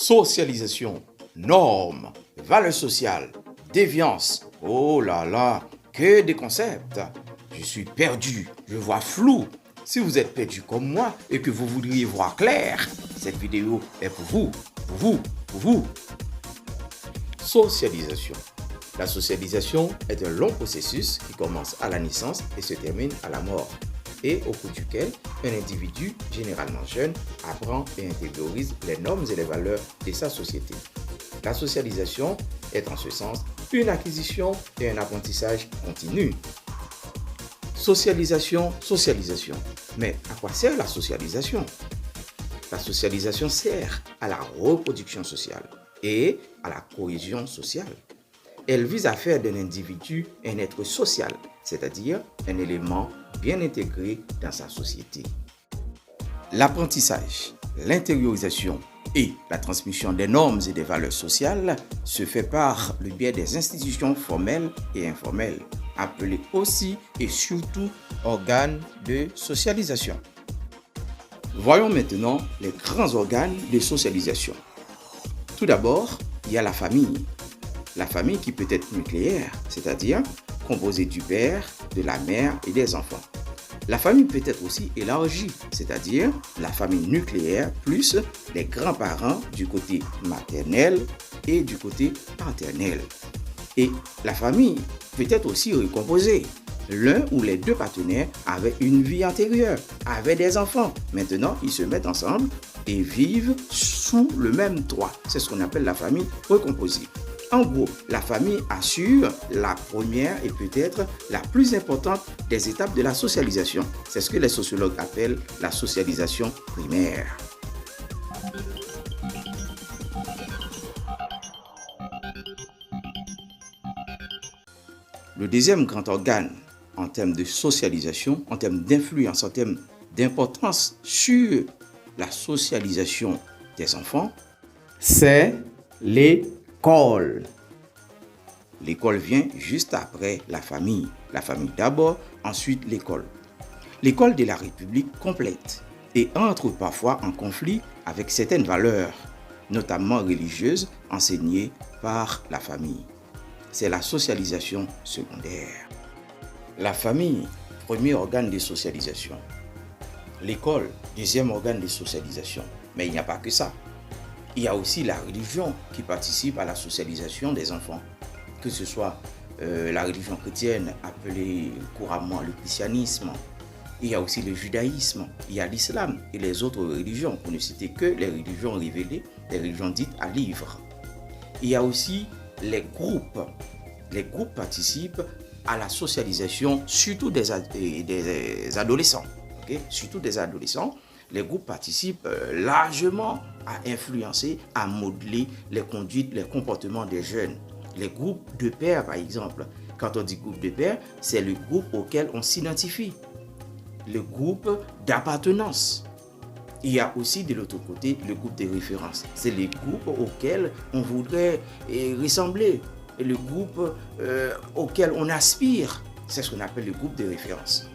Socialisation, normes, valeurs sociales, déviance. Oh là là, que des concepts. Je suis perdu, je vois flou. Si vous êtes perdu comme moi et que vous voudriez voir clair, cette vidéo est pour vous, pour vous, pour vous. Socialisation. La socialisation est un long processus qui commence à la naissance et se termine à la mort, et au cours duquel un individu, généralement jeune, apprend et intériorise les normes et les valeurs de sa société. La socialisation est en ce sens une acquisition et un apprentissage continu. Socialisation, socialisation. Mais à quoi sert la socialisation? La socialisation sert à la reproduction sociale et à la cohésion sociale. Elle vise à faire d'un individu un être social, c'est-à-dire un élément bien intégré dans sa société. L'apprentissage, l'intériorisation et la transmission des normes et des valeurs sociales se fait par le biais des institutions formelles et informelles, appelées aussi et surtout organes de socialisation. Voyons maintenant les grands organes de socialisation. Tout d'abord, il y a la famille. La famille qui peut être nucléaire, c'est-à-dire composée du père, de la mère et des enfants. La famille peut être aussi élargie, c'est-à-dire la famille nucléaire plus les grands-parents du côté maternel et du côté paternel. Et la famille peut être aussi recomposée. L'un ou les deux partenaires avaient une vie antérieure, avaient des enfants. Maintenant, ils se mettent ensemble et vivent sous le même toit. C'est ce qu'on appelle la famille recomposée. En gros, la famille assure la première et peut-être la plus importante des étapes de la socialisation. C'est ce que les sociologues appellent la socialisation primaire. Le deuxième grand organe en termes de socialisation, en termes d'influence, en termes d'importance sur la socialisation des enfants, c'est l'école. L'école vient juste après la famille. La famille d'abord, ensuite l'école. L'école de la République complète et entre parfois en conflit avec certaines valeurs, notamment religieuses, enseignées par la famille. C'est la socialisation secondaire. La famille, premier organe de socialisation. L'école, deuxième organe de socialisation. Mais il n'y a pas que ça. Il y a aussi la religion qui participe à la socialisation des enfants, que ce soit la religion chrétienne appelée couramment le christianisme. Il y a aussi le judaïsme, il y a l'islam et les autres religions, pour ne citer que les religions révélées, les religions dites à livre. Il y a aussi les groupes. Les groupes participent à la socialisation, surtout des adolescents. Okay? Surtout des adolescents. Les groupes participent largement à influencer, à modeler les conduites, les comportements des jeunes. Les groupes de pairs, par exemple. Quand on dit groupe de pairs, c'est le groupe auquel on s'identifie. Le groupe d'appartenance. Il y a aussi de l'autre côté le groupe de référence. C'est les groupes auxquels on voudrait ressembler. Et le groupe auquel on aspire. C'est ce qu'on appelle le groupe de référence.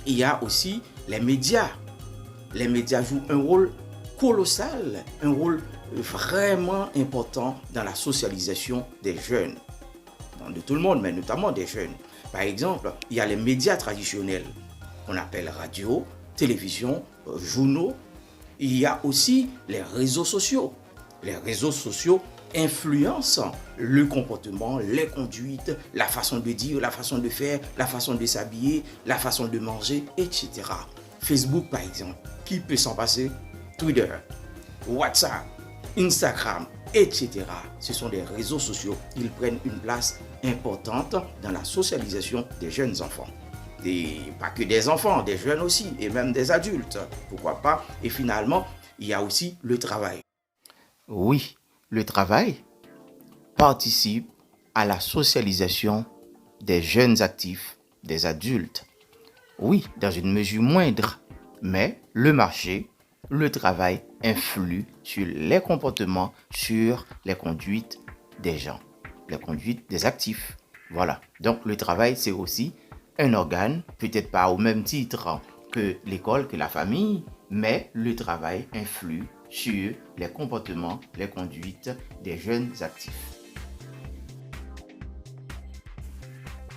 Il y a aussi les médias. Les médias jouent un rôle colossal, un rôle vraiment important dans la socialisation des jeunes. De tout le monde, mais notamment des jeunes. Par exemple, il y a les médias traditionnels qu'on appelle radio, télévision, journaux. Il y a aussi les réseaux sociaux. Les réseaux sociaux influencent le comportement, les conduites, la façon de dire, la façon de faire, la façon de s'habiller, la façon de manger, etc. Facebook, par exemple, qui peut s'en passer? Twitter, WhatsApp, Instagram, etc. Ce sont des réseaux sociaux. Ils prennent une place importante dans la socialisation des jeunes enfants. Pas que des enfants, des jeunes aussi, et même des adultes. Pourquoi pas? Et finalement, il y a aussi le travail. Oui, le travail participe à la socialisation des jeunes actifs, des adultes. Oui, dans une mesure moindre, mais le marché, le travail influe sur les comportements, sur les conduites des gens, les conduites des actifs. Voilà, donc le travail, c'est aussi un organe, peut-être pas au même titre que l'école, que la famille, mais le travail influe sur les comportements, les conduites des jeunes actifs.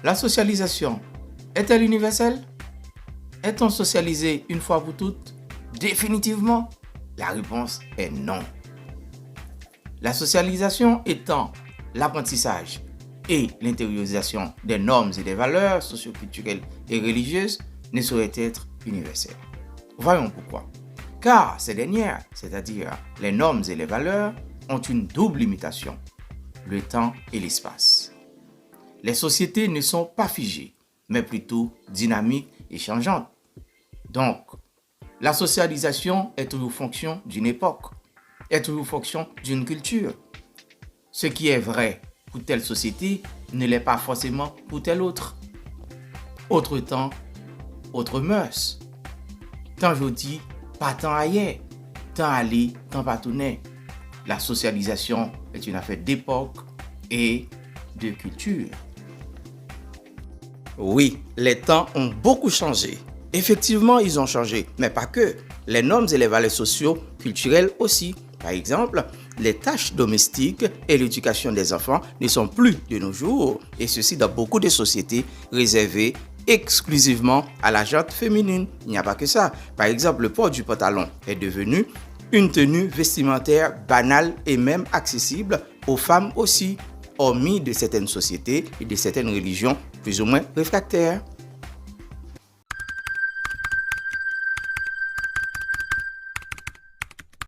La socialisation est-elle universelle? Est-on socialisé une fois pour toutes? Définitivement, la réponse est non. La socialisation étant l'apprentissage et l'intériorisation des normes et des valeurs socioculturelles et religieuses ne saurait être universelle. Voyons pourquoi. Car ces dernières, c'est-à-dire les normes et les valeurs, ont une double limitation, le temps et l'espace. Les sociétés ne sont pas figées, mais plutôt dynamiques et changeantes. Donc, la socialisation est toujours fonction d'une époque, est toujours fonction d'une culture. Ce qui est vrai pour telle société ne l'est pas forcément pour telle autre. Autre temps, autre mœurs. Tant jodi, pas tant ailleurs. Tant aller, tant pas tourner. La socialisation est une affaire d'époque et de culture. Oui, les temps ont beaucoup changé. Effectivement, ils ont changé, mais pas que. Les normes et les valeurs socio-culturelles aussi. Par exemple, les tâches domestiques et l'éducation des enfants ne sont plus de nos jours, et ceci dans beaucoup de sociétés réservées exclusivement à la gente féminine. Il n'y a pas que ça. Par exemple, le port du pantalon est devenu une tenue vestimentaire banale et même accessible aux femmes aussi, hormis de certaines sociétés et de certaines religions plus ou moins réfractaires.